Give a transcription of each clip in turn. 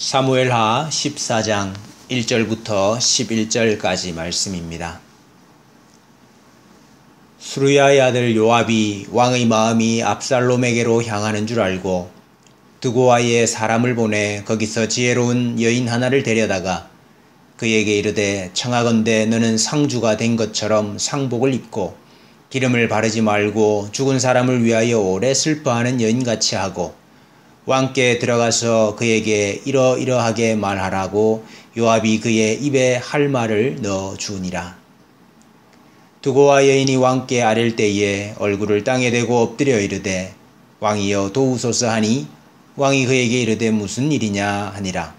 사무엘하 14장 1절부터 11절까지 말씀입니다. 수르야의 아들 요압이 왕의 마음이 압살롬에게로 향하는 줄 알고 드고아에 사람을 보내 거기서 지혜로운 여인 하나를 데려다가 그에게 이르되 청하건대 너는 상주가 된 것처럼 상복을 입고 기름을 바르지 말고 죽은 사람을 위하여 오래 슬퍼하는 여인같이 하고 왕께 들어가서 그에게 이러이러하게 말하라고 요압이 그의 입에 할 말을 넣어 주니라. 드고아 여인이 왕께 아랠 때에 얼굴을 땅에 대고 엎드려 이르되 왕이여 도우소서 하니 왕이 그에게 이르되 무슨 일이냐 하니라.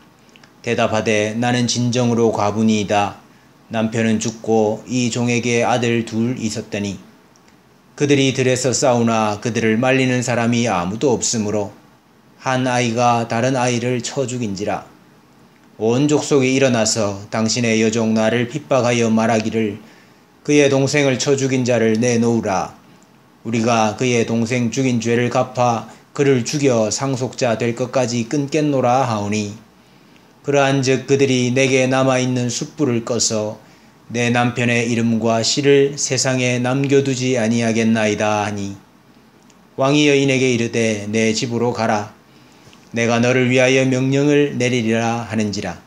대답하되 나는 진정으로 과부니이다. 남편은 죽고 이 종에게 아들 둘 있었더니 그들이 들에서 싸우나 그들을 말리는 사람이 아무도 없으므로 한 아이가 다른 아이를 쳐 죽인지라. 온 족속이 일어나서 당신의 여종 나를 핍박하여 말하기를 그의 동생을 쳐 죽인 자를 내놓으라. 우리가 그의 동생 죽인 죄를 갚아 그를 죽여 상속자 될 것까지 끊겠노라 하오니 그러한즉 그들이 내게 남아있는 숯불을 꺼서 내 남편의 이름과 시를 세상에 남겨두지 아니하겠나이다 하니 왕이 여인에게 이르되 내 집으로 가라. 내가 너를 위하여 명령을 내리리라 하는지라.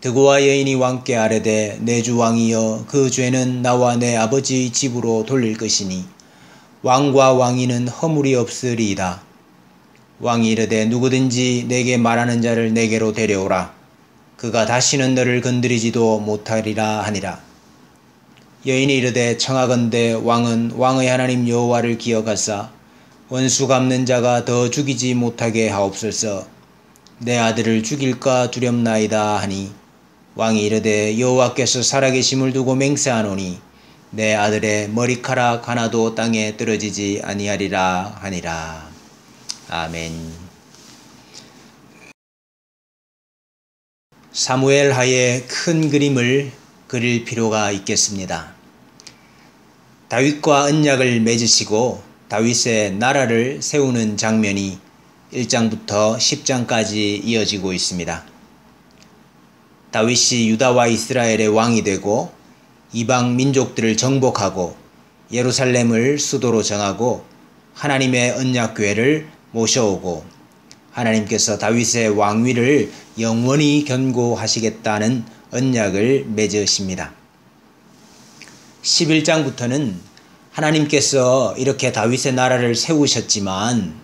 드고아 여인이 왕께 아뢰되 내 주 왕이여 그 죄는 나와 내 아버지의 집으로 돌릴 것이니 왕과 왕위는 허물이 없으리이다. 왕이 이르되 누구든지 내게 말하는 자를 내게로 데려오라. 그가 다시는 너를 건드리지도 못하리라 하니라. 여인이 이르되 청하건대 왕은 왕의 하나님 여호와를 기억하사 원수 갚는 자가 더 죽이지 못하게 하옵소서. 내 아들을 죽일까 두렵나이다 하니 왕이 이르되 여호와께서 살아계심을 두고 맹세하노니 내 아들의 머리카락 하나도 땅에 떨어지지 아니하리라 하니라. 아멘. 사무엘하의 큰 그림을 그릴 필요가 있겠습니다. 다윗과 언약을 맺으시고 다윗의 나라를 세우는 장면이 1장부터 10장까지 이어지고 있습니다. 다윗이 유다와 이스라엘의 왕이 되고 이방 민족들을 정복하고 예루살렘을 수도로 정하고 하나님의 언약궤를 모셔오고 하나님께서 다윗의 왕위를 영원히 견고하시겠다는 언약을 맺으십니다. 11장부터는 하나님께서 이렇게 다윗의 나라를 세우셨지만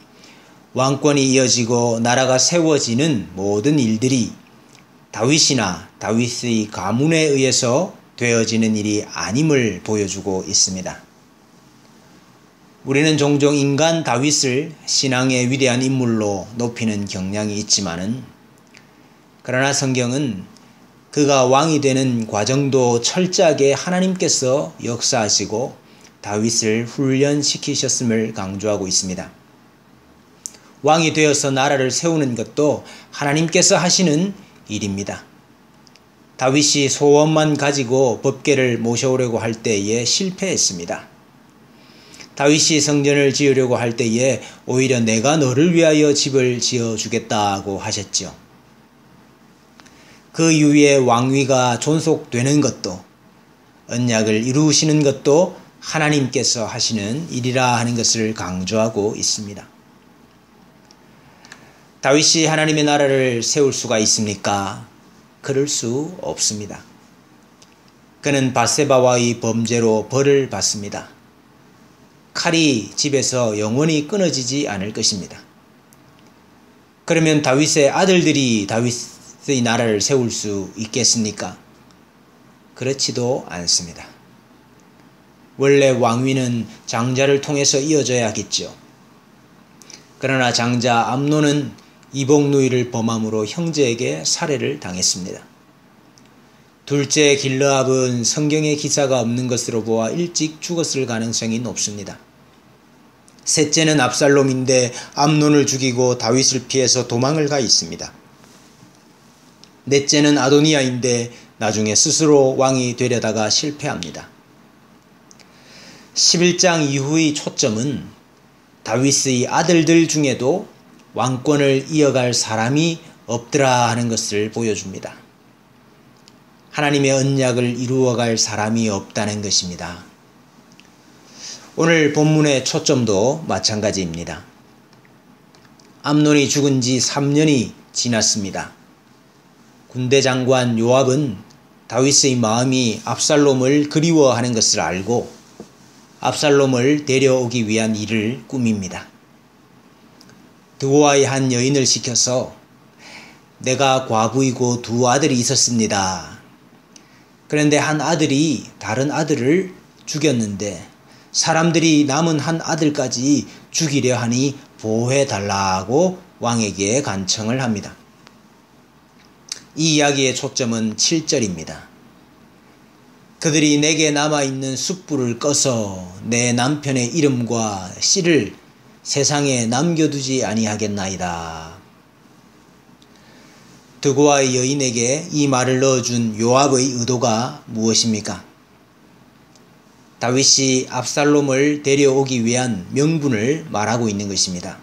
왕권이 이어지고 나라가 세워지는 모든 일들이 다윗이나 다윗의 가문에 의해서 되어지는 일이 아님을 보여주고 있습니다. 우리는 종종 인간 다윗을 신앙의 위대한 인물로 높이는 경향이 있지만은 그러나 성경은 그가 왕이 되는 과정도 철저하게 하나님께서 역사하시고 다윗을 훈련시키셨음을 강조하고 있습니다. 왕이 되어서 나라를 세우는 것도 하나님께서 하시는 일입니다. 다윗이 소원만 가지고 법궤를 모셔오려고 할 때에 실패했습니다. 다윗이 성전을 지으려고 할 때에 오히려 내가 너를 위하여 집을 지어주겠다고 하셨죠. 그 이후에 왕위가 존속되는 것도 언약을 이루시는 것도 하나님께서 하시는 일이라 하는 것을 강조하고 있습니다. 다윗이 하나님의 나라를 세울 수가 있습니까? 그럴 수 없습니다. 그는 밧세바와의 범죄로 벌을 받습니다. 칼이 집에서 영원히 끊어지지 않을 것입니다. 그러면 다윗의 아들들이 다윗의 나라를 세울 수 있겠습니까? 그렇지도 않습니다. 원래 왕위는 장자를 통해서 이어져야겠죠. 그러나 장자 암논은 이복누이를 범함으로 형제에게 살해를 당했습니다. 둘째 길르압은 성경에 기사가 없는 것으로 보아 일찍 죽었을 가능성이 높습니다. 셋째는 압살롬인데 암논을 죽이고 다윗을 피해서 도망을 가 있습니다. 넷째는 아도니아인데 나중에 스스로 왕이 되려다가 실패합니다. 11장 이후의 초점은 다윗의 아들들 중에도 왕권을 이어갈 사람이 없더라 하는 것을 보여줍니다. 하나님의 언약을 이루어갈 사람이 없다는 것입니다. 오늘 본문의 초점도 마찬가지입니다. 암논이 죽은 지 3년이 지났습니다. 군대 장관 요압은 다윗의 마음이 압살롬을 그리워하는 것을 알고 압살롬을 데려오기 위한 일을 꾸밉니다. 드고아의 한 여인을 시켜서 내가 과부이고 2 아들이 있었습니다. 그런데 한 아들이 다른 아들을 죽였는데 사람들이 남은 한 아들까지 죽이려 하니 보호해달라고 왕에게 간청을 합니다. 이 이야기의 초점은 7절입니다. 그들이 내게 남아있는 숯불을 꺼서 내 남편의 이름과 씨를 세상에 남겨두지 아니하겠나이다. 드고아의 여인에게 이 말을 넣어준 요압의 의도가 무엇입니까? 다윗이 압살롬을 데려오기 위한 명분을 말하고 있는 것입니다.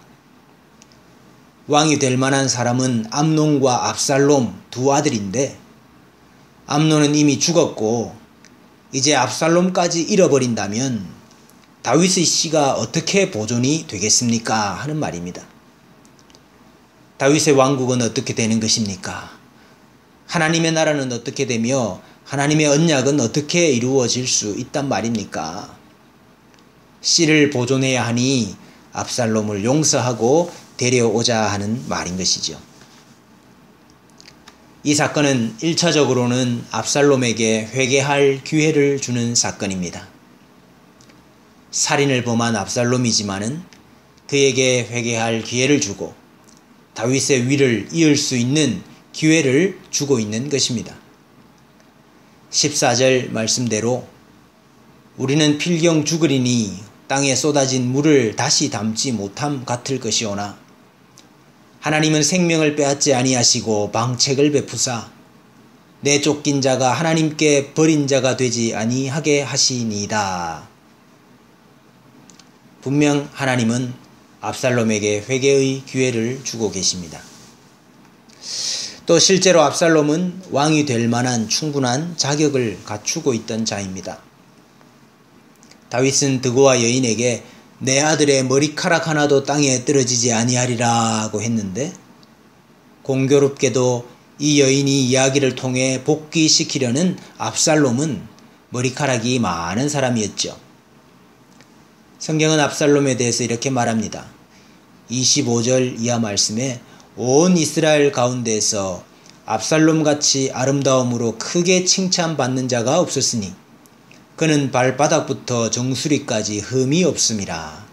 왕이 될 만한 사람은 암논과 압살롬 2 아들인데 암논은 이미 죽었고 이제 압살롬까지 잃어버린다면 다윗의 씨가 어떻게 보존이 되겠습니까? 하는 말입니다. 다윗의 왕국은 어떻게 되는 것입니까? 하나님의 나라는 어떻게 되며 하나님의 언약은 어떻게 이루어질 수 있단 말입니까? 씨를 보존해야 하니 압살롬을 용서하고 데려오자 하는 말인 것이죠. 이 사건은 1차적으로는 압살롬에게 회개할 기회를 주는 사건입니다. 살인을 범한 압살롬이지만은 그에게 회개할 기회를 주고 다윗의 위를 이을 수 있는 기회를 주고 있는 것입니다. 14절 말씀대로 우리는 필경 죽으리니 땅에 쏟아진 물을 다시 담지 못함 같을 것이오나 하나님은 생명을 빼앗지 아니하시고 방책을 베푸사 내 쫓긴 자가 하나님께 버린 자가 되지 아니하게 하시니이다. 분명 하나님은 압살롬에게 회개의 기회를 주고 계십니다. 또 실제로 압살롬은 왕이 될 만한 충분한 자격을 갖추고 있던 자입니다. 다윗은 드고아 여인에게 내 아들의 머리카락 하나도 땅에 떨어지지 아니하리라고 했는데 공교롭게도 이 여인이 이야기를 통해 복귀시키려는 압살롬은 머리카락이 많은 사람이었죠. 성경은 압살롬에 대해서 이렇게 말합니다. 25절 이하 말씀에 온 이스라엘 가운데에서 압살롬같이 아름다움으로 크게 칭찬받는 자가 없었으니 그는 발바닥부터 정수리까지 흠이 없음이라.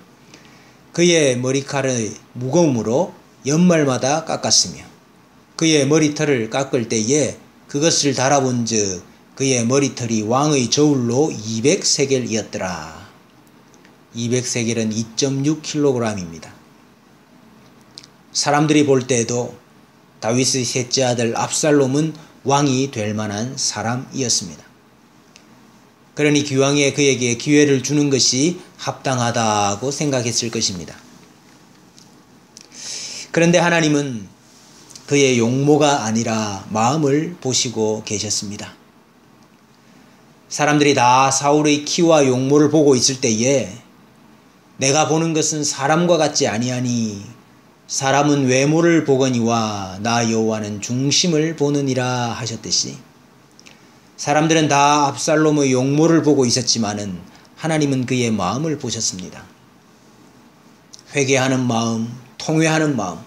그의 머리칼의 무거움으로 연말마다 깎았으며 그의 머리털을 깎을 때에 그것을 달아본 즉 그의 머리털이 왕의 저울로 200세겔이었더라. 200세겔은 2.6kg입니다. 사람들이 볼 때에도 다윗의 셋째 아들 압살롬은 왕이 될 만한 사람이었습니다. 그러니 기왕에 그에게 기회를 주는 것이 합당하다고 생각했을 것입니다. 그런데 하나님은 그의 용모가 아니라 마음을 보시고 계셨습니다. 사람들이 다 사울의 키와 용모를 보고 있을 때에 내가 보는 것은 사람과 같지 아니하니 사람은 외모를 보거니와 나 여호와는 중심을 보느니라 하셨듯이 사람들은 다 압살롬의 용모를 보고 있었지만은 하나님은 그의 마음을 보셨습니다. 회개하는 마음, 통회하는 마음,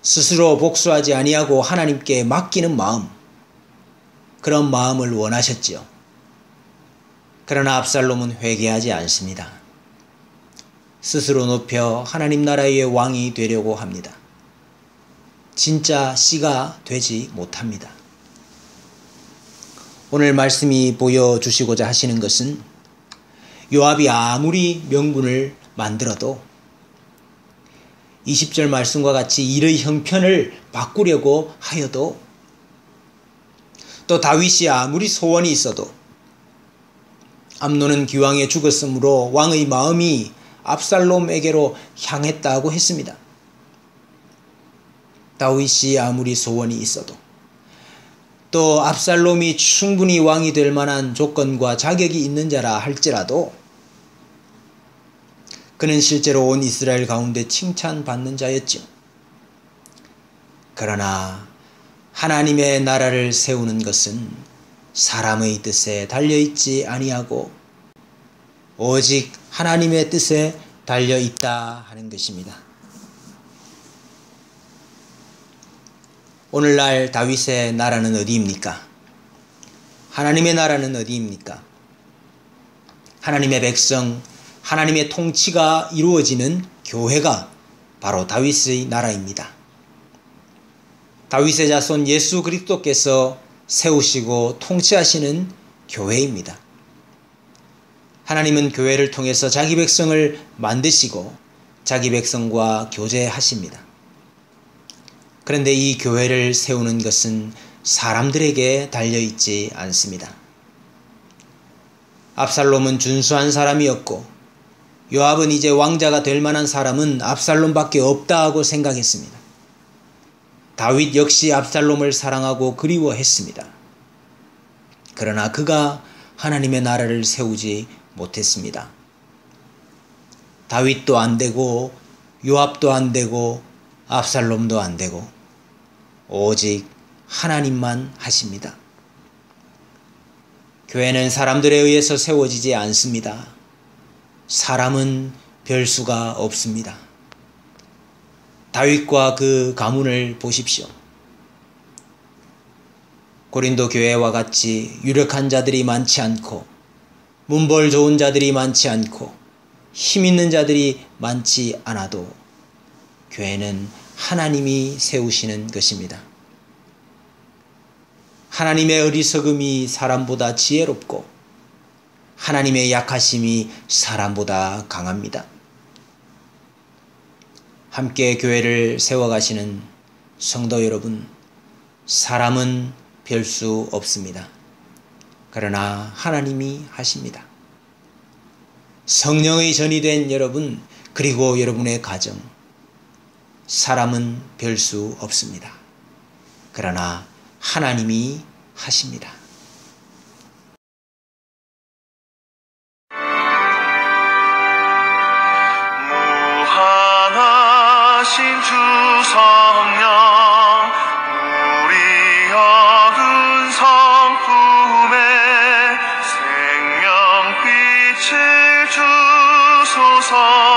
스스로 복수하지 아니하고 하나님께 맡기는 마음, 그런 마음을 원하셨지요. 그러나 압살롬은 회개하지 않습니다. 스스로 높여 하나님 나라의 왕이 되려고 합니다. 진짜 씨가 되지 못합니다. 오늘 말씀이 보여주시고자 하시는 것은 요압이 아무리 명분을 만들어도 20절 말씀과 같이 일의 형편을 바꾸려고 하여도 또 다윗이 아무리 소원이 있어도 암논은 기왕에 죽었으므로 왕의 마음이 압살롬에게로 향했다고 했습니다. 다윗이 아무리 소원이 있어도, 또 압살롬이 충분히 왕이 될 만한 조건과 자격이 있는 자라 할지라도 그는 실제로 온 이스라엘 가운데 칭찬받는 자였지요. 그러나 하나님의 나라를 세우는 것은 사람의 뜻에 달려있지 아니하고 오직 하나님의 뜻에 달려있다 하는 것입니다. 오늘날 다윗의 나라는 어디입니까? 하나님의 나라는 어디입니까? 하나님의 백성, 하나님의 통치가 이루어지는 교회가 바로 다윗의 나라입니다. 다윗의 자손 예수 그리스도께서 세우시고 통치하시는 교회입니다. 하나님은 교회를 통해서 자기 백성을 만드시고 자기 백성과 교제하십니다. 그런데 이 교회를 세우는 것은 사람들에게 달려있지 않습니다. 압살롬은 준수한 사람이었고 요압은 이제 왕자가 될 만한 사람은 압살롬밖에 없다 하고 생각했습니다. 다윗 역시 압살롬을 사랑하고 그리워했습니다. 그러나 그가 하나님의 나라를 세우지 못했습니다. 다윗도 안 되고 요압도 안 되고 압살롬도 안 되고 오직 하나님만 하십니다. 교회는 사람들에 의해서 세워지지 않습니다. 사람은 별 수가 없습니다. 다윗과 그 가문을 보십시오. 고린도 교회와 같이 유력한 자들이 많지 않고 문벌 좋은 자들이 많지 않고 힘 있는 자들이 많지 않아도 교회는 하나님이 세우시는 것입니다. 하나님의 어리석음이 사람보다 지혜롭고 하나님의 약하심이 사람보다 강합니다. 함께 교회를 세워가시는 성도 여러분, 사람은 별 수 없습니다. 그러나 하나님이 하십니다. 성령의 전이 된 여러분, 그리고 여러분의 가정, 사람은 별 수 없습니다. 그러나 하나님이 하십니다. 무한하신 주 성령, 우리 어두운 성품에 생명빛을 주소서.